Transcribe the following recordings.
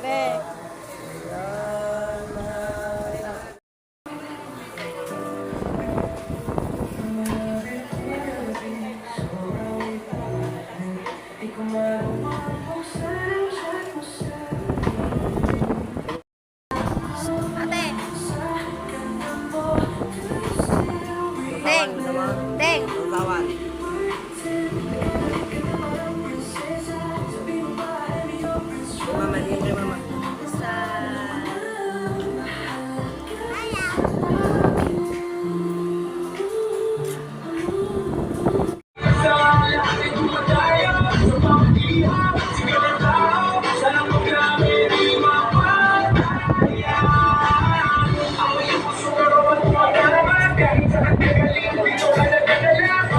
Be. Ate. Deng. Deng. Tawad. Mama, hindi mama.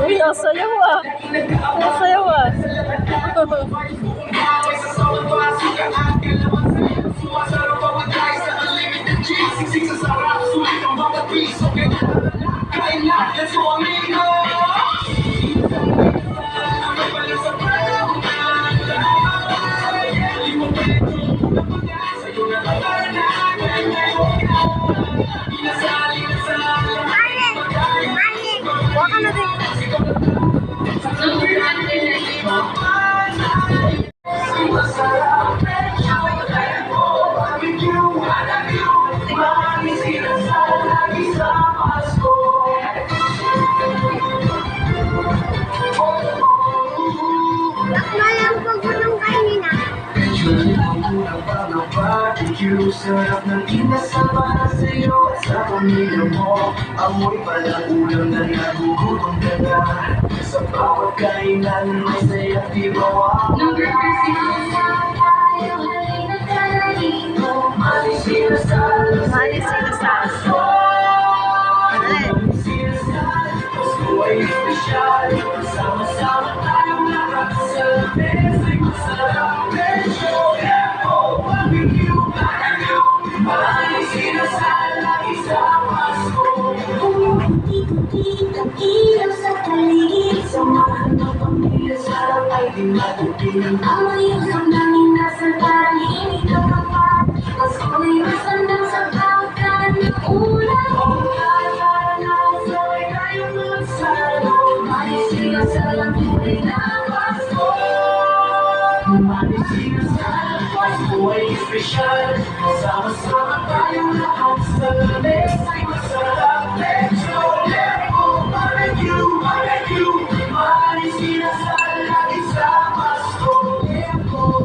Uy, ang sayaw ah. Ang sayaw ah. Huwag ka na din. Sarap ng inasal para sa'yo at sa pamilya mo. Amoy palang ulam na nagugutom ka na. Sa bawat kainan may saya't di bawa. Malis sinasal, Malis sinasal. Pasko ay espesyal. Sama-sama tayong lahat sa mesa'y masarap. Medyo barbecue, malis sinasal lagi sa Pasko. Ikot-ikot ang ilaw sa paligid. Samahan ng pamilya, sarap ay di matupin. Amoy ang samdangin nasa parang hinig ang kapat. Pasko ay masandang sa pagkaan ng ulan. Sabay tayong magsalo. Malis sinasal ang tunay na Pasko. Malis sinasal, Pasko ay espesyal. Sama-sama tayong lahat sa mesa'y masarap. Medyo lepo, barbecue. Malis sinasal lagi sa Pasko. Lepo,